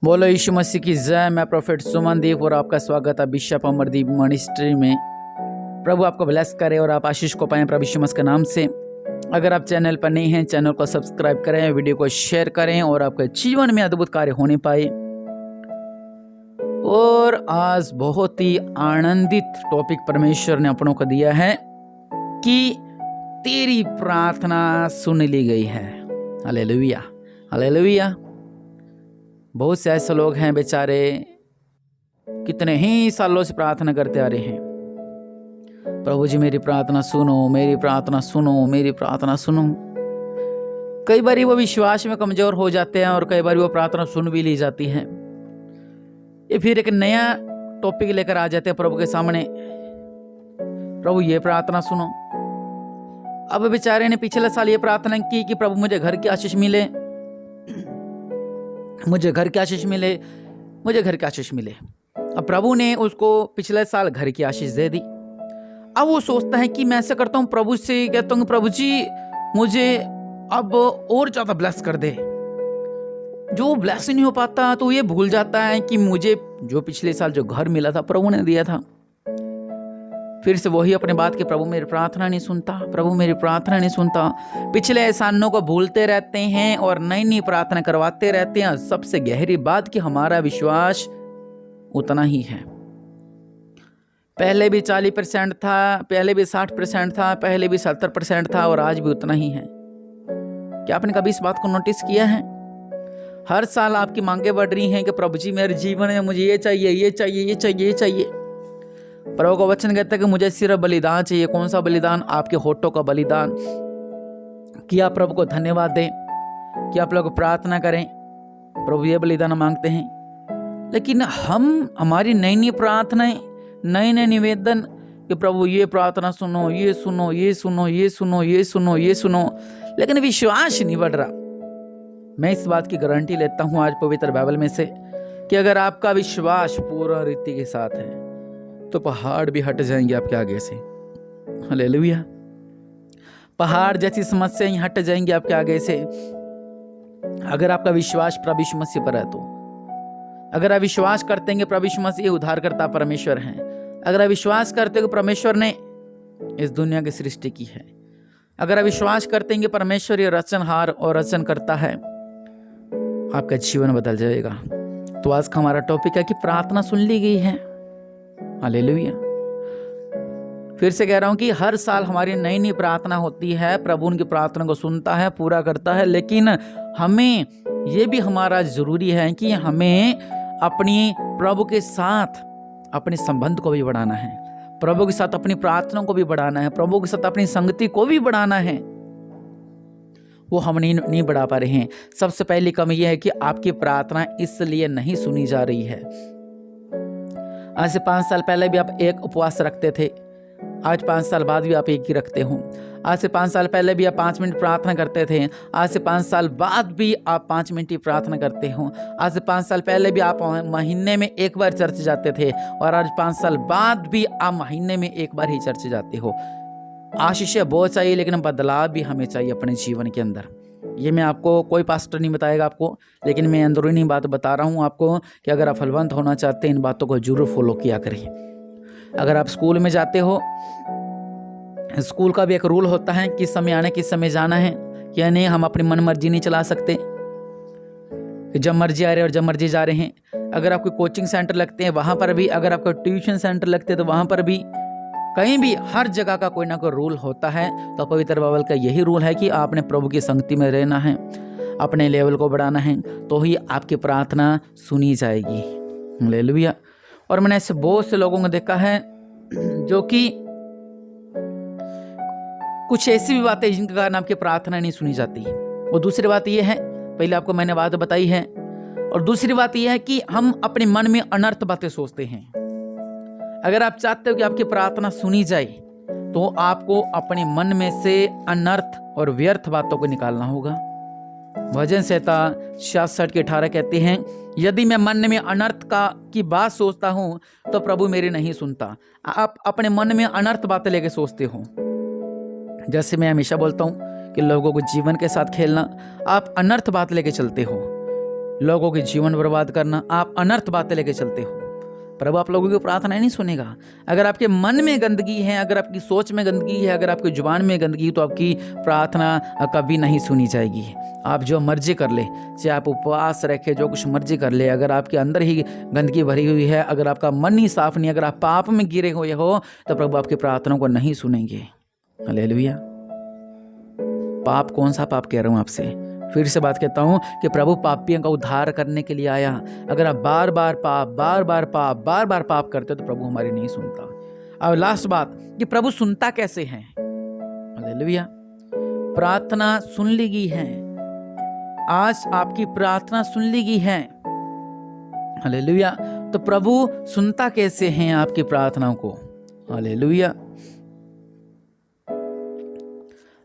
बोलो यीशु मसीह की जय। मैं प्रोफेट सुमनदीप और आपका स्वागत है बिशप अमरदीप मिनिस्ट्री में। प्रभु आपको ब्लेस करे और आप आशीष को पाएं प्रभु यीशु मसीह के नाम से। अगर आप चैनल पर नहीं हैं, चैनल को सब्सक्राइब करें, वीडियो को शेयर करें और आपके जीवन में अद्भुत कार्य होने पाए। और आज बहुत ही आनंदित टॉपिक परमेश्वर ने अपनों को दिया है कि तेरी प्रार्थना सुन ली गई है। Hallelujah, hallelujah. बहुत से ऐसे लोग हैं बेचारे, कितने ही सालों से प्रार्थना करते आ रहे हैं, प्रभु जी मेरी प्रार्थना सुनो, मेरी प्रार्थना सुनो, मेरी प्रार्थना सुनो। कई बार वो विश्वास में कमजोर हो जाते हैं और कई बार वो प्रार्थना सुन भी ली जाती है। ये फिर एक नया टॉपिक लेकर आ जाते हैं प्रभु के सामने, प्रभु ये प्रार्थना सुनो। अब बेचारे ने पिछले साल ये प्रार्थना की कि प्रभु मुझे घर की आशीष मिले, मुझे घर की आशीष मिले, मुझे घर की आशीष मिले। अब प्रभु ने उसको पिछले साल घर की आशीष दे दी। अब वो सोचता है कि मैं ऐसा करता हूँ, प्रभु से कहता हूँ प्रभु जी मुझे अब और ज्यादा ब्लेस कर दे। जो ब्लेस नहीं हो पाता तो ये भूल जाता है कि मुझे जो पिछले साल जो घर मिला था प्रभु ने दिया था। फिर से वही अपने बात कि प्रभु मेरी प्रार्थना नहीं सुनता, प्रभु मेरी प्रार्थना नहीं सुनता। पिछले एहसानों को भूलते रहते हैं और नई नई प्रार्थना करवाते रहते हैं। सबसे गहरी बात कि हमारा विश्वास उतना ही है। पहले भी 40% था, पहले भी 60% था, पहले भी 70% था और आज भी उतना ही है। क्या आपने कभी इस बात को नोटिस किया है? हर साल आपकी मांगे बढ़ रही हैं कि प्रभु जी मेरे जीवन में मुझे ये चाहिए, ये चाहिए, ये चाहिए, ये चाहिए। प्रभु का वचन कहता है कि मुझे सिर्फ बलिदान चाहिए। कौन सा बलिदान? आपके होठों का बलिदान। कि आप प्रभु को धन्यवाद दें, कि आप लोग प्रार्थना करें, प्रभु ये बलिदान मांगते हैं। लेकिन हम हमारी नई नई प्रार्थनाएं, नए नए निवेदन कि प्रभु ये प्रार्थना सुनो, ये सुनो, ये सुनो, ये सुनो, ये सुनो, ये सुनो, लेकिन विश्वास नहीं बढ़ रहा। मैं इस बात की गारंटी लेता हूं आज पवित्र बाइबल में से कि अगर आपका विश्वास पूरा रीति के साथ है तो पहाड़ भी हट जाएंगे आपके आगे से। हालेलुया। पहाड़ जैसी समस्याएं हट जाएंगी आपके आगे से अगर आपका विश्वास प्रभु यीशु मसीह पर है तो। अगर आप विश्वास करते हैं कि प्रभु यीशु मसीह उद्धारकर्ता परमेश्वर हैं, अगर आप विश्वास करते हैं कि परमेश्वर ने इस दुनिया की सृष्टि की है, अगर आप विश्वास करते हैं कि परमेश्वर ये रचनहार और रचन करता है, आपका जीवन बदल जाएगा। तो आज का हमारा टॉपिक है कि प्रार्थना सुन ली गई है। हालेलुया। फिर से कह रहा हूं कि हर साल हमारी नई नई प्रार्थना होती है। प्रभु उनकी प्रार्थना को सुनता है, पूरा करता है। लेकिन हमें यह भी हमारा जरूरी है कि हमें अपनी प्रभु के साथ अपने संबंध को भी बढ़ाना है, प्रभु के साथ अपनी प्रार्थना को भी बढ़ाना है, प्रभु के साथ अपनी संगति को भी बढ़ाना है। वो हम नहीं बढ़ा पा रहे हैं। सबसे पहली कमी यह है कि आपकी प्रार्थना इसलिए नहीं सुनी जा रही है। आज से 5 साल पहले भी आप एक उपवास रखते थे, आज 5 साल बाद भी आप एक ही रखते हो। आज से 5 साल पहले भी आप 5 मिनट प्रार्थना करते थे, आज से 5 साल बाद भी आप 5 मिनट ही प्रार्थना करते हो। आज से 5 साल पहले भी आप महीने में एक बार चर्च जाते थे और आज 5 साल बाद भी आप महीने में एक बार ही चर्च जाते हो। आशीषें बहुत चाहिए लेकिन बदलाव भी हमें चाहिए अपने जीवन के अंदर। ये मैं आपको, कोई पास्टर नहीं बताएगा आपको, लेकिन मैं अंदरूनी बात बता रहा हूँ आपको कि अगर आप फलवंत होना चाहते हैं इन बातों को जरूर फॉलो किया करें। अगर आप स्कूल में जाते हो, स्कूल का भी एक रूल होता है किस समय आना, किस समय जाना है। या नहीं, हम अपनी मन मर्जी नहीं चला सकते कि जब मर्जी आ रहे और जब मर्जी जा रहे हैं। अगर आपको कोचिंग सेंटर लगते हैं वहाँ पर भी, अगर आपको ट्यूशन सेंटर लगते हैं तो वहाँ पर भी, कहीं भी हर जगह का कोई ना कोई रूल होता है। तो पवित्र बाइबल का यही रूल है कि आपने प्रभु की संगति में रहना है, अपने लेवल को बढ़ाना है, तो ही आपकी प्रार्थना सुनी जाएगी। हालेलुया। और मैंने ऐसे बहुत से लोगों को देखा है जो कि कुछ ऐसी भी बातें जिनके कारण आपकी प्रार्थना नहीं सुनी जाती। और दूसरी बात यह है, पहले आपको मैंने बात बताई है, और दूसरी बात यह है कि हम अपने मन में अनर्थ बातें सोचते हैं। अगर आप चाहते हो कि आपकी प्रार्थना सुनी जाए तो आपको अपने मन में से अनर्थ और व्यर्थ बातों को निकालना होगा। भजन संहिता 66:18 कहते हैं, यदि मैं मन में अनर्थ की बात सोचता हूं तो प्रभु मेरी नहीं सुनता। आप अपने मन में अनर्थ बातें लेके सोचते हो। जैसे मैं हमेशा बोलता हूं कि लोगों को जीवन के साथ खेलना, आप अनर्थ बात लेके चलते हो। लोगों के जीवन बर्बाद करना, आप अनर्थ बातें लेके चलते हो, प्रभु आप लोगों की प्रार्थना नहीं सुनेगा। अगर आपके मन में गंदगी है, अगर आपकी सोच में गंदगी है, अगर आपकी जुबान में गंदगी है, तो आपकी प्रार्थना कभी नहीं सुनी जाएगी। आप जो मर्जी कर ले, चाहे आप उपवास रखे, जो कुछ मर्जी कर ले, अगर आपके अंदर ही गंदगी भरी हुई है, अगर आपका मन ही साफ नहीं, अगर आप पाप में गिरे हुए हो, तो प्रभु आपकी प्रार्थना को नहीं सुनेंगे। हालेलुया। पाप, कौन सा पाप कह रहा हूं आपसे, फिर से बात कहता हूं कि प्रभु पापियों का उद्धार करने के लिए आया। अगर आप बार बार पाप करते हो तो प्रभु हमारी नहीं सुनता। और लास्ट बात कि प्रभु सुनता कैसे है। हालेलुया। प्रार्थना सुन ली गई है, आज आपकी प्रार्थना सुन ली गई है। हालेलुया। तो प्रभु सुनता कैसे हैं आपकी प्रार्थनाओं को। हालेलुया।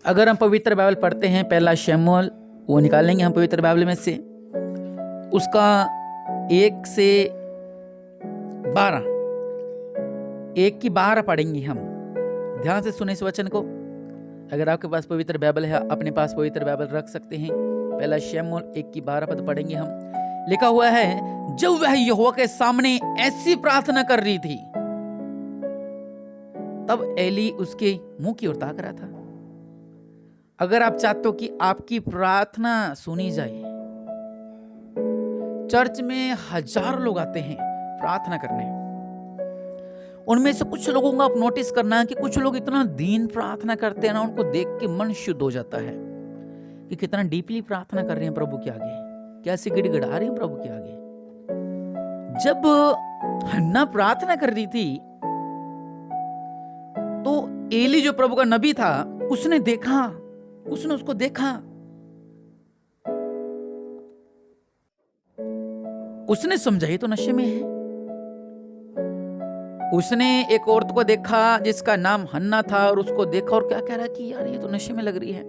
अगर हम पवित्र बाइबल पढ़ते हैं, पहला शमूएल, वो निकालेंगे हम पवित्र बाइबल में से, उसका 1 से 12, 1 की 12 पढ़ेंगे हम। ध्यान से सुने इस वचन को। अगर आपके पास पवित्र बाइबल है, अपने पास पवित्र बाइबल रख सकते हैं। पहला शमूएल 1 की 12 पद पढ़ेंगे हम। लिखा हुआ है, जब वह यहोवा के सामने ऐसी प्रार्थना कर रही थी, तब एली उसके मुंह की ओर ताक रहा था। अगर आप चाहते हो कि आपकी प्रार्थना सुनी जाए, चर्च में हजारों लोग आते हैं प्रार्थना करने, उनमें से कुछ लोगों को आप नोटिस करना है कि कुछ लोग इतना दीन प्रार्थना करते हैं ना, उनको देख के मन शुद्ध हो जाता है कि कितना डीपली प्रार्थना कर रहे हैं प्रभु के आगे, कैसे गिड़गिड़ा रहे हैं प्रभु के आगे। जब हन्ना प्रार्थना कर रही थी, तो एली जो प्रभु का नबी था, उसने उसको देखा, उसने समझा ये तो नशे में है। उसने एक औरत को देखा जिसका नाम हन्ना था, और उसको देखा और क्या कह रहा कि यार ये तो नशे में लग रही है,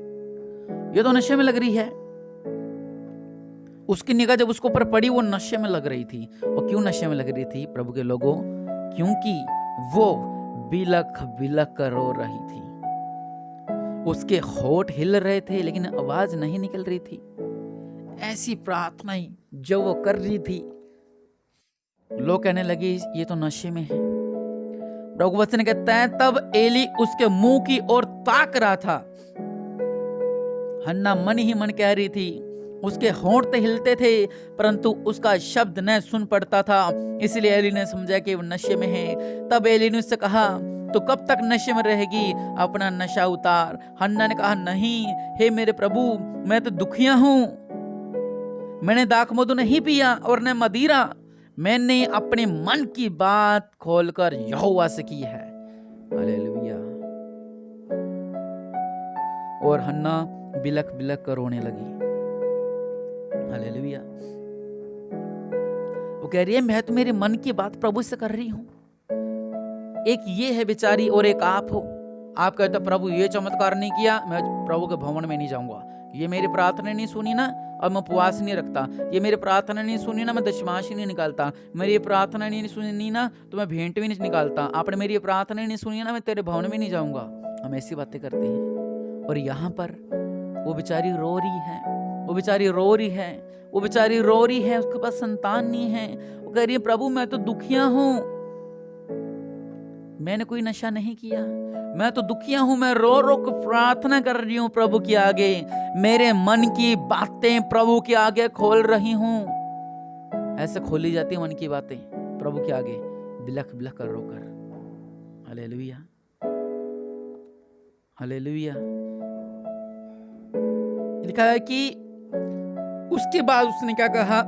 ये तो नशे में लग रही है। उसकी निगाह जब उसको ऊपर पड़ी, वो नशे में लग रही थी। और क्यों नशे में लग रही थी प्रभु के लोगों? क्योंकि वो बिलख बिलख कर रो रही थी। उसके होठ हिल रहे थे लेकिन आवाज नहीं निकल रही थी। ऐसी प्रार्थनाएं जो वो कर रही थी, लोग कहने लगे ये तो नशे में है। प्रभु वचन कहता है, तब एली उसके मुंह की ओर ताक रहा था। हन्ना मन ही मन कह रही थी, उसके होंठ तो हिलते थे परंतु उसका शब्द न सुन पड़ता था, इसलिए एली ने समझा कि वो नशे में है। तब एली ने उससे कहा, तो कब तक नशे में रहेगी, अपना नशा उतार। हन्ना ने कहा, नहीं हे मेरे प्रभु, मैं तो दुखिया हूं, मैंने दाखमधु नहीं पिया और न मदिरा, मैंने अपने मन की बात खोलकर यहोवा से की है। हालेलुया। और हन्ना बिलख बिलख कर रोने लगी। हालेलुया। वो कह रही है, मैं तो मेरे मन की बात प्रभु से कर रही हूं। एक ये है बेचारी और एक आप हो। आप कहते हो प्रभु ये चमत्कार नहीं किया, मैं प्रभु के भवन में नहीं जाऊंगा। ये मेरी प्रार्थना नहीं सुनी ना, और मैं उपवास नहीं रखता। ये मेरी प्रार्थना नहीं सुनी ना, मैं दशमांश नहीं निकालता। मेरी प्रार्थना नहीं सुनी ना, तो मैं भेंट भी नहीं निकालता। आपने मेरी प्रार्थना नहीं सुनी ना, मैं तेरे भवन में नहीं जाऊंगा। हम ऐसी बातें करते हैं। और यहाँ पर वो बेचारी रो रही है, वो बेचारी रो रही है, वो बेचारी रो रही है, उसके पास संतान नहीं है। वो कह रही है, प्रभु मैं तो दुखिया हूं, मैंने कोई नशा नहीं किया, मैं तो दुखिया हूं, मैं रो रो कर प्रार्थना कर रही हूं प्रभु के आगे, मेरे मन की बातें प्रभु के आगे खोल रही हूं। ऐसे खोली जाती है मन की बातें प्रभु के आगे, बिलख बिलख कर रोकर। Hallelujah, hallelujah. लिखा है कि उसके बाद उसने क्या कहा,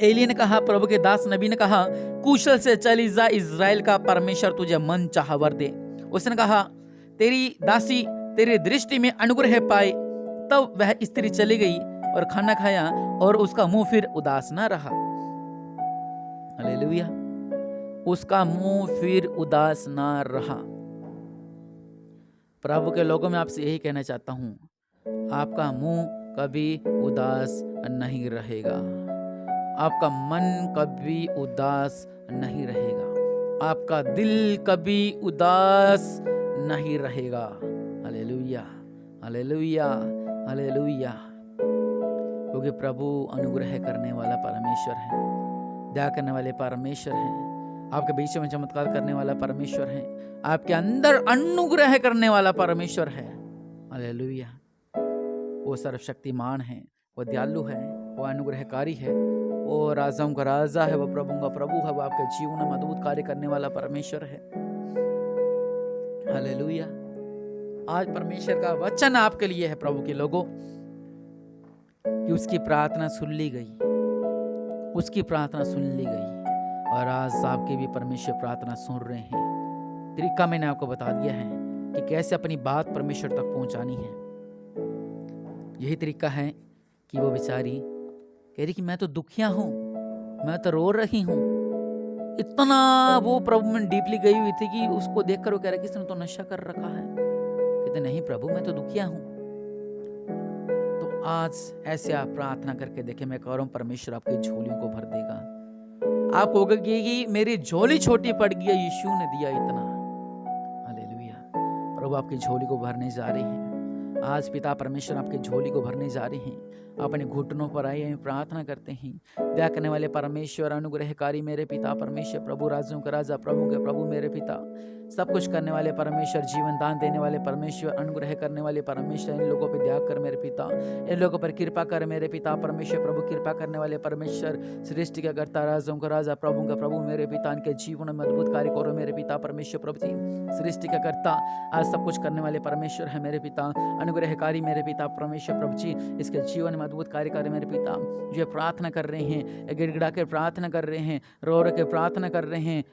एली ने कहा, प्रभु के दास नबी ने कहा, कुशल से चली जा, इज़राइल का परमेश्वर तुझे मन चाहा वर दे। उसने कहा, तेरी दासी तेरी दृष्टि में अनुग्रह पाए। तब वह स्त्री चली गई और खाना खाया और उसका मुंह फिर उदास ना रहा। हालेलुया। उसका मुंह फिर उदास ना रहा। प्रभु के लोगों में आपसे यही कहना चाहता हूं, आपका मुंह कभी उदास नहीं रहेगा, आपका मन कभी उदास नहीं रहेगा, आपका दिल कभी उदास नहीं रहेगा। Hallelujah, hallelujah, hallelujah. क्योंकि प्रभु अनुग्रह करने वाला परमेश्वर है, दया करने वाले परमेश्वर हैं, आपके बीच में चमत्कार करने वाला परमेश्वर है, आपके अंदर अनुग्रह करने वाला परमेश्वर है। हालेलुया। वो सर्वशक्तिमान है, वो दयालु है, वो अनुग्रहकारी है, वो राजाओं का राजा है, वो प्रभुओं का प्रभु है, वो आपके जीवन में अद्भुत कार्य करने वाला परमेश्वर है। हालेलुया। आज परमेश्वर का वचन आपके लिए है प्रभु के लोगों, कि उसकी प्रार्थना सुन ली गई, उसकी प्रार्थना सुन ली गई, और आज आपकी भी परमेश्वर प्रार्थना सुन रहे हैं। तरीका मैंने आपको बता दिया है कि कैसे अपनी बात परमेश्वर तक पहुंचानी है। यही तरीका है कि वो बेचारी कह रही कि मैं तो दुखिया हूं, मैं तो रो रही हूं। इतना वो प्रभु में डीपली गई हुई थी कि उसको देखकर वो कह रहा कि इसने तो नशा कर रखा है। कहते नहीं प्रभु, मैं तो दुखिया हूं। तो आज ऐसे आप प्रार्थना करके देखें, मैं कह रहा हूं परमेश्वर आपकी झोलियों को भर देगा। आप कहोगे कि मेरी झोली छोटी पड़ गई, यीशु ने दिया इतना। हालेलुया। प्रभु आपकी झोली को भरने जा रहे हैं। आज पिता परमेश्वर आपकी झोली को भरने जा रहे हैं। अपने घुटनों पर आए हैं, प्रार्थना करते हैं। दया करने वाले परमेश्वर, अनुग्रहकारी मेरे पिता परमेश्वर, प्रभु राजों का राजा, प्रभु के प्रभु मेरे पिता, सब कुछ करने वाले परमेश्वर, जीवन दान देने वाले परमेश्वर, अनुग्रह करने वाले परमेश्वर, इन लोगों पर दया कर मेरे पिता, इन लोगों पर कृपा कर मेरे पिता परमेश्वर, प्रभु कृपा करने वाले परमेश्वर, सृष्टि का कर्ता, राजों का राजा, प्रभु का प्रभु मेरे पिता, इनके जीवन में अद्भुत कार्य करो मेरे पिता परमेश्वर। प्रभु जी, सृष्टि का कर्ता, आज सब कुछ करने वाले परमेश्वर है मेरे पिता, अनुग्रहकारी मेरे पिता परमेश्वर। प्रभु जी, इसके जीवन में अद्भुत कार्य कर मेरे पिता। जो प्रार्थना कर रहे हैं, गिड़गिड़ा के प्रार्थना कर रहे हैं, रो रो के प्रार्थना कर रहे हैं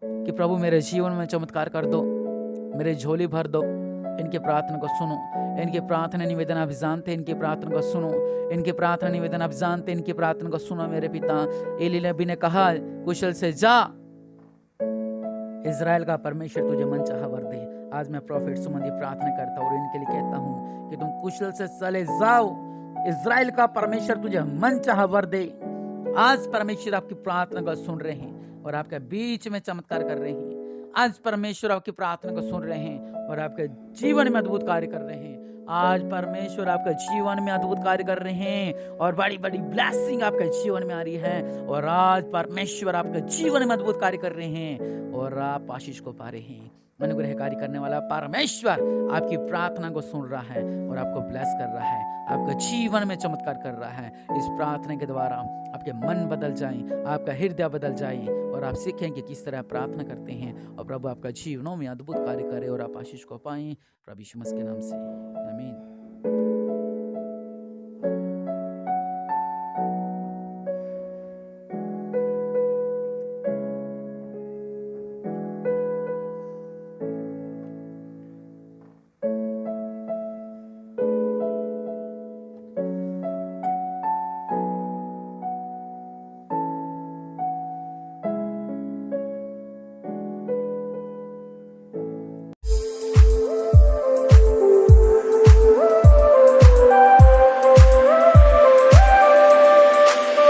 कि प्रभु मेरे जीवन में चमत्कार कर दो, मेरे झोली भर दो। इनके प्रार्थना को सुनो, इनके प्रार्थना निवेदन आप जानते हैं, इनकी प्रार्थना को सुनो, इनके प्रार्थना निवेदन आप जानते हैं, इनकी प्रार्थना को सुनो मेरे पिता। एली नबी ने कहा कुशल से जा, इज़राइल का परमेश्वर तुझे मन चाहा वर दे। आज मैं प्रॉफिट सुमन की प्रार्थना करता हूँ और इनके लिए कहता हूँ कि तुम कुशल से चले जाओ, इज़राइल का परमेश्वर तुझे मन चाहा वर दे। आज परमेश्वर आपकी प्रार्थना को सुन रहे हैं और आपके बीच में चमत्कार कर रहे हैं। आज परमेश्वर आपकी प्रार्थना को सुन रहे हैं और आपके जीवन में अद्भुत कार्य कर रहे हैं। आज परमेश्वर आपके जीवन में अद्भुत कार्य कर रहे हैं और बड़ी बड़ी ब्लेसिंग आपके जीवन में आ रही है। और आज परमेश्वर आपके जीवन में अद्भुत कार्य कर रहे हैं और आप आशीष को पा रहे हैं। अनुग्रहकारी करने वाला परमेश्वर आपकी प्रार्थना को सुन रहा है और आपको ब्लेस कर रहा है, आपके जीवन में चमत्कार कर रहा है। इस प्रार्थना के द्वारा आपके मन बदल जाए, आपका हृदय बदल जाए और आप सीखें कि किस तरह प्रार्थना करते हैं और प्रभु आपका जीवनों में अद्भुत कार्य करे और आप आशीष को पाएं। प्रभु यीशु मसीह के नाम से आमीन।